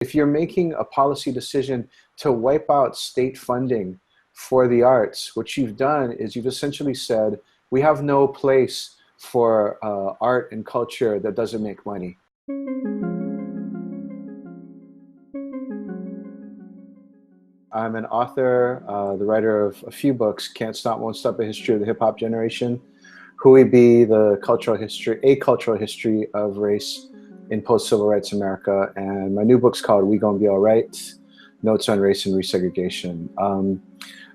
If you're making a policy decision to wipe out state funding for the arts, what you've done is you've essentially said, we have no place for art and culture that doesn't make money. I'm an author, the writer of a few books: Can't Stop, Won't Stop: A History of the Hip Hop Generation, Who We Be, A Cultural History of Race in Post-Civil Rights America, and my new book's called We Gon' Be Alright, Notes on Race and Resegregation.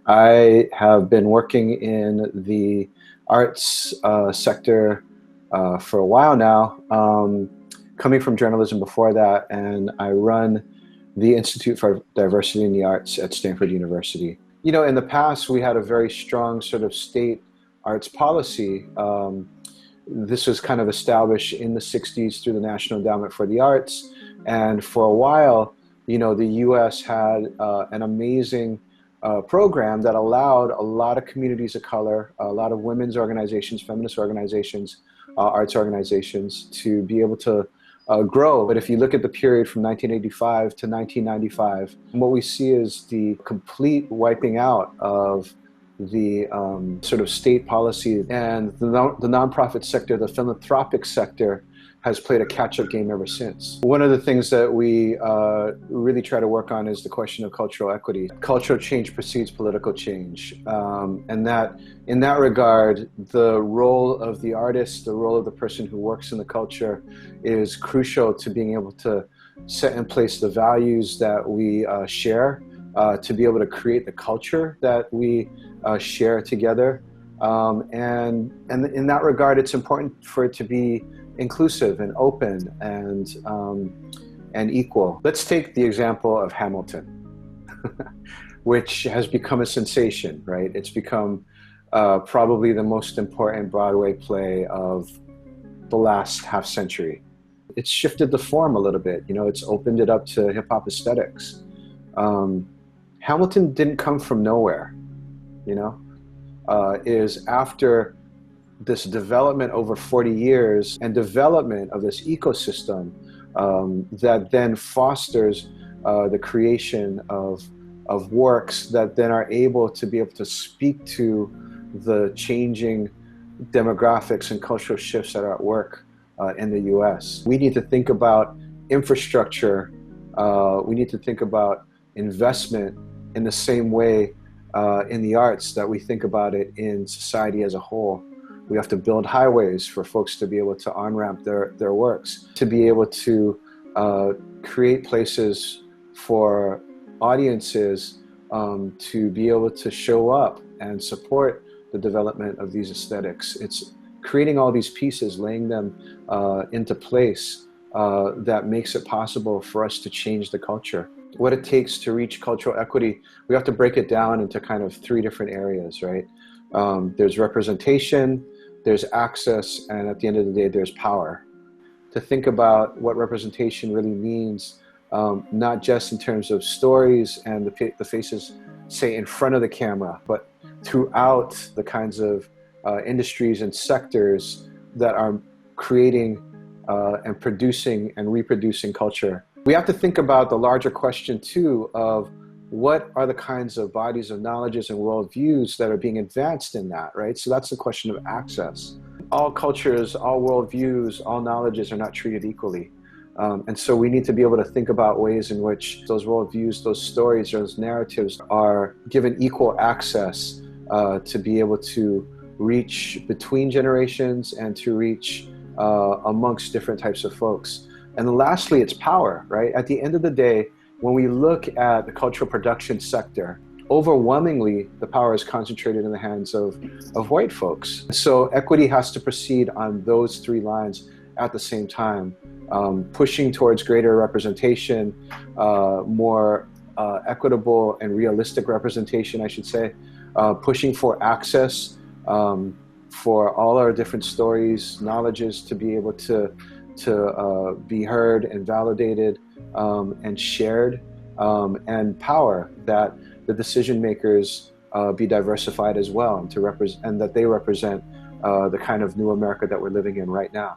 I have been working in the arts sector for a while now, coming from journalism before that, and I run the Institute for Diversity in the Arts at Stanford University. You know, in the past, we had a very strong sort of state arts policy. This was kind of established in the 60s through the National Endowment for the Arts. And for a while, you know, the US had an amazing program that allowed a lot of communities of color, a lot of women's organizations, feminist organizations, arts organizations to be able to grow. But if you look at the period from 1985 to 1995, what we see is the complete wiping out of the sort of state policy, and the nonprofit sector, the philanthropic sector, has played a catch-up game ever since. One of the things that we really try to work on is the question of cultural equity. Cultural change precedes political change, and that in that regard, the role of the artist, the role of the person who works in the culture, is crucial to being able to set in place the values that we share, to be able to create the culture that we share together. And in that regard, it's important for it to be inclusive and open and equal. Let's take the example of Hamilton, which has become a sensation, right? It's become probably the most important Broadway play of the last half century. It's shifted the form a little bit, you know, it's opened it up to hip hop aesthetics. Hamilton didn't come from nowhere, you know. Is after this development over 40 years and development of this ecosystem that then fosters the creation of works that then are able to speak to the changing demographics and cultural shifts that are at work in the US. We need to think about infrastructure. We need to think about investment in the same way in the arts that we think about it in society as a whole. We have to build highways for folks to be able to on-ramp their works, to be able to create places for audiences to be able to show up and support the development of these aesthetics. It's creating all these pieces, laying them into place that makes it possible for us to change the culture. What it takes to reach cultural equity, we have to break it down into kind of three different areas, right? There's representation, there's access, and at the end of the day, there's power. To think about what representation really means, not just in terms of stories and the faces, say, in front of the camera, but throughout the kinds of industries and sectors that are creating and producing and reproducing culture. We have to think about the larger question too of what are the kinds of bodies of knowledges and worldviews that are being advanced in that, right? So that's the question of access. All cultures, all worldviews, all knowledges are not treated equally. And so we need to be able to think about ways in which those worldviews, those stories, those narratives are given equal access to be able to reach between generations and to reach amongst different types of folks. And then lastly, it's power, right? At the end of the day, when we look at the cultural production sector, overwhelmingly, the power is concentrated in the hands of white folks. So equity has to proceed on those three lines at the same time, pushing towards greater representation, more equitable and realistic representation, I should say, pushing for access for all our different stories, knowledges to be able to be heard and validated and shared, and power that the decision makers be diversified as well, and that they represent the kind of new America that we're living in right now.